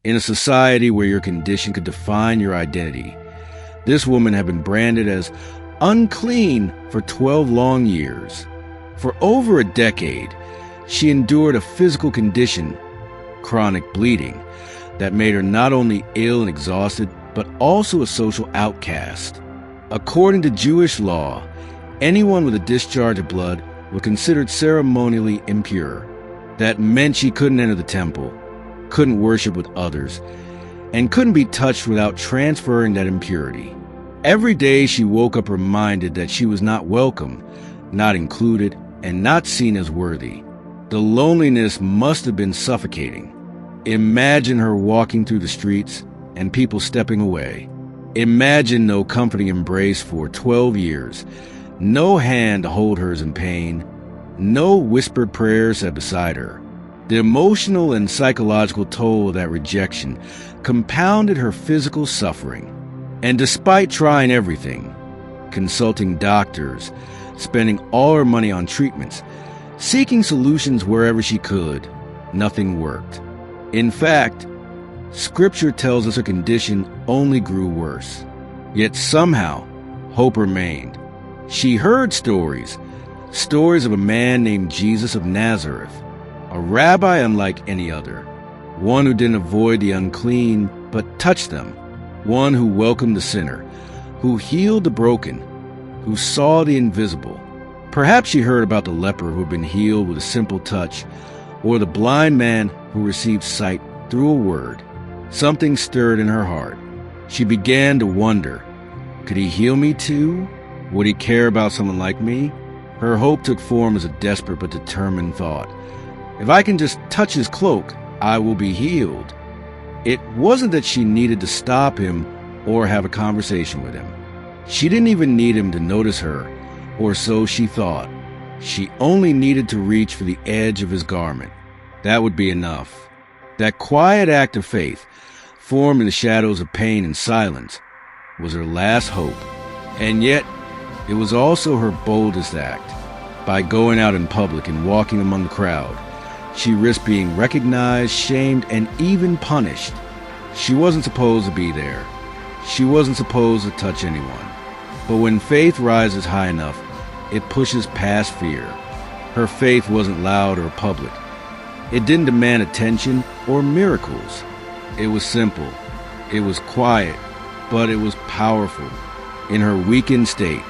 In a society where your condition could define your identity, this woman had been branded as unclean for 12 long years. For over a decade, she endured a physical condition, chronic bleeding, that made her not only ill and exhausted, but also a social outcast. According to Jewish law, anyone with a discharge of blood was considered ceremonially impure. That meant she couldn't enter the temple, couldn't worship with others, and couldn't be touched without transferring that impurity. Every day she woke up reminded that she was not welcome, not included, and not seen as worthy. The loneliness must have been suffocating. Imagine her walking through the streets and people stepping away. Imagine no comforting embrace for 12 years, no hand to hold hers in pain, no whispered prayers set beside her. The emotional and psychological toll of that rejection compounded her physical suffering. And despite trying everything, consulting doctors, spending all her money on treatments, seeking solutions wherever she could, nothing worked. In fact, Scripture tells us her condition only grew worse. Yet somehow, hope remained. She heard stories of a man named Jesus of Nazareth, a rabbi unlike any other, one who didn't avoid the unclean but touched them, one who welcomed the sinner, who healed the broken, who saw the invisible. Perhaps she heard about the leper who had been healed with a simple touch, or the blind man who received sight through a word. Something stirred in her heart. She began to wonder, could he heal me too? Would he care about someone like me? Her hope took form as a desperate but determined thought. If I can just touch his cloak, I will be healed. It wasn't that she needed to stop him or have a conversation with him. She didn't even need him to notice her, or so she thought. She only needed to reach for the edge of his garment. That would be enough. That quiet act of faith, formed in the shadows of pain and silence, was her last hope. And yet, it was also her boldest act. By going out in public and walking among the crowd, she risked being recognized, shamed, and even punished. She wasn't supposed to be there. She wasn't supposed to touch anyone. But when faith rises high enough, it pushes past fear. Her faith wasn't loud or public. It didn't demand attention or miracles. It was simple. It was quiet, but it was powerful. In her weakened state,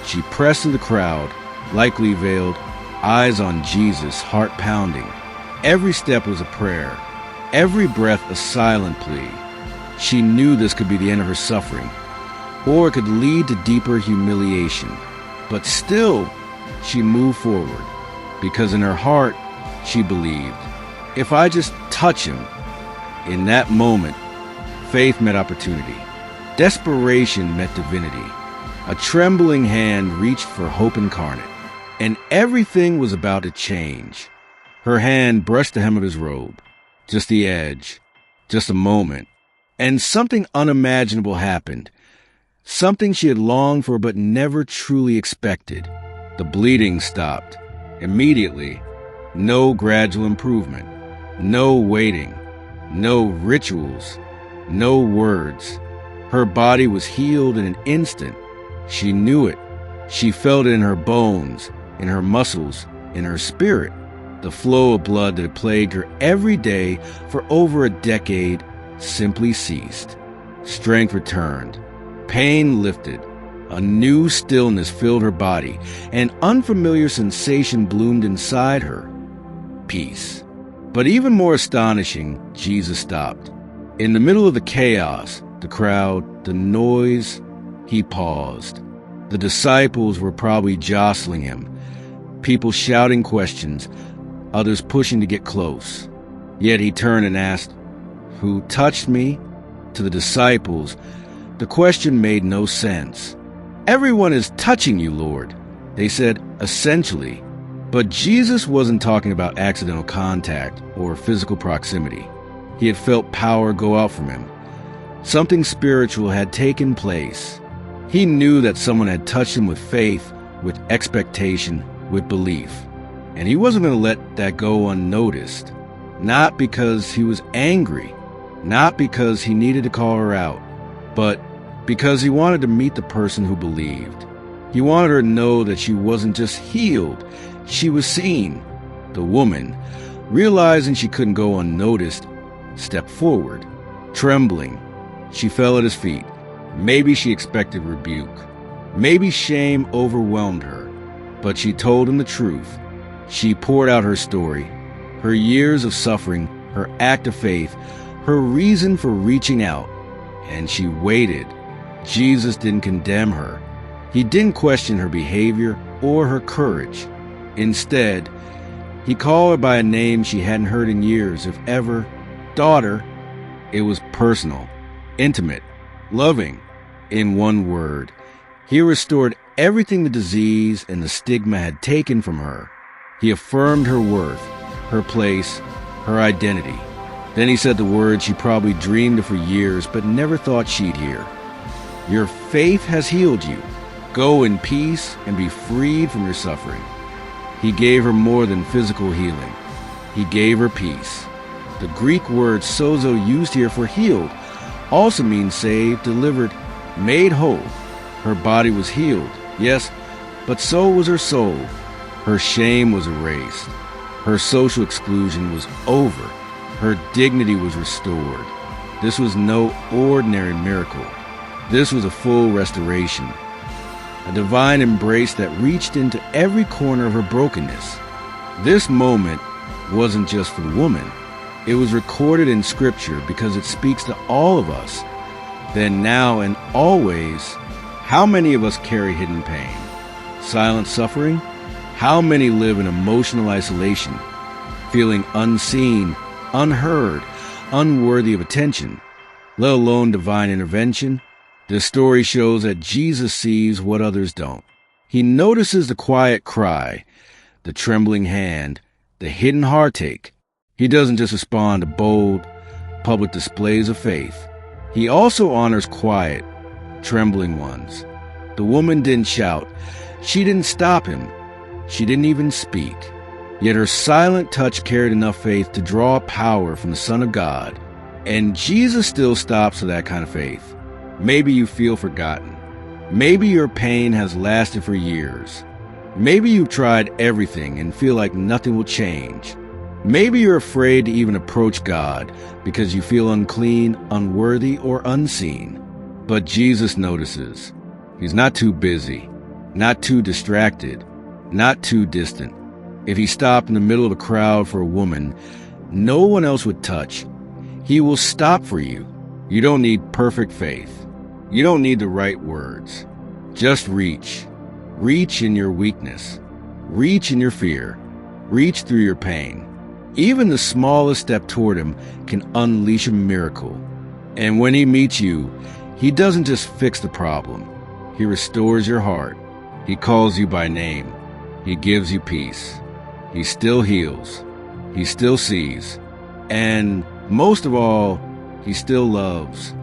she pressed through the crowd, likely veiled, eyes on Jesus, heart pounding. Every step was a prayer, every breath a silent plea. She knew this could be the end of her suffering, or it could lead to deeper humiliation. But still, she moved forward, because in her heart, she believed, if I just touch him. In that moment, faith met opportunity. Desperation met divinity. A trembling hand reached for hope incarnate, and everything was about to change. Her hand brushed the hem of his robe, just the edge, just a moment, and something unimaginable happened. Something she had longed for but never truly expected. The bleeding stopped. Immediately. No gradual improvement. No waiting. No rituals. No words. Her body was healed in an instant. She knew it. She felt it in her bones, in her muscles, in her spirit. The flow of blood that had plagued her every day for over a decade simply ceased. Strength returned. Pain lifted. A new stillness filled her body. An unfamiliar sensation bloomed inside her. Peace. But even more astonishing, Jesus stopped. In the middle of the chaos, the crowd, the noise, he paused. The disciples were probably jostling him, people shouting questions, others pushing to get close. Yet he turned and asked, "Who touched me?" To the disciples, the question made no sense. "Everyone is touching you, Lord," they said, essentially. But Jesus wasn't talking about accidental contact or physical proximity. He had felt power go out from him. Something spiritual had taken place. He knew that someone had touched him with faith, with expectation, with belief. And he wasn't going to let that go unnoticed. Not because he was angry, not because he needed to call her out, but because he wanted to meet the person who believed. He wanted her to know that she wasn't just healed, she was seen. The woman, realizing she couldn't go unnoticed, stepped forward. Trembling, she fell at his feet. Maybe she expected rebuke. Maybe shame overwhelmed her. But she told him the truth. She poured out her story, her years of suffering, her act of faith, her reason for reaching out. And she waited. Jesus didn't condemn her. He didn't question her behavior or her courage. Instead, he called her by a name she hadn't heard in years, if ever. Daughter. It was personal, intimate, loving. In one word, he restored everything the disease and the stigma had taken from her. He affirmed her worth, her place, her identity. Then he said the words she probably dreamed of for years but never thought she'd hear. Your faith has healed you. Go in peace and be freed from your suffering. He gave her more than physical healing. He gave her peace. The Greek word sozo used here for healed also means saved, delivered, made whole. Her body was healed, yes, but so was her soul. Her shame was erased. Her social exclusion was over. Her dignity was restored. This was no ordinary miracle. This was a full restoration, a divine embrace that reached into every corner of her brokenness. This moment wasn't just for the woman. It was recorded in Scripture because it speaks to all of us. Then, now, and always, how many of us carry hidden pain? Silent suffering? How many live in emotional isolation, feeling unseen, unheard, unworthy of attention, let alone divine intervention? This story shows that Jesus sees what others don't. He notices the quiet cry, the trembling hand, the hidden heartache. He doesn't just respond to bold, public displays of faith. He also honors quiet, trembling ones. The woman didn't shout. She didn't stop him. She didn't even speak. Yet her silent touch carried enough faith to draw power from the Son of God. And Jesus still stops for that kind of faith. Maybe you feel forgotten. Maybe your pain has lasted for years. Maybe you've tried everything and feel like nothing will change. Maybe you're afraid to even approach God because you feel unclean, unworthy, or unseen. But Jesus notices. He's not too busy, not too distracted, not too distant. If he stopped in the middle of a crowd for a woman no one else would touch, he will stop for you. You don't need perfect faith. You don't need the right words. Just reach. Reach in your weakness. Reach in your fear. Reach through your pain. Even the smallest step toward him can unleash a miracle. And when he meets you, he doesn't just fix the problem. He restores your heart. He calls you by name. He gives you peace. He still heals. He still sees. And most of all, he still loves.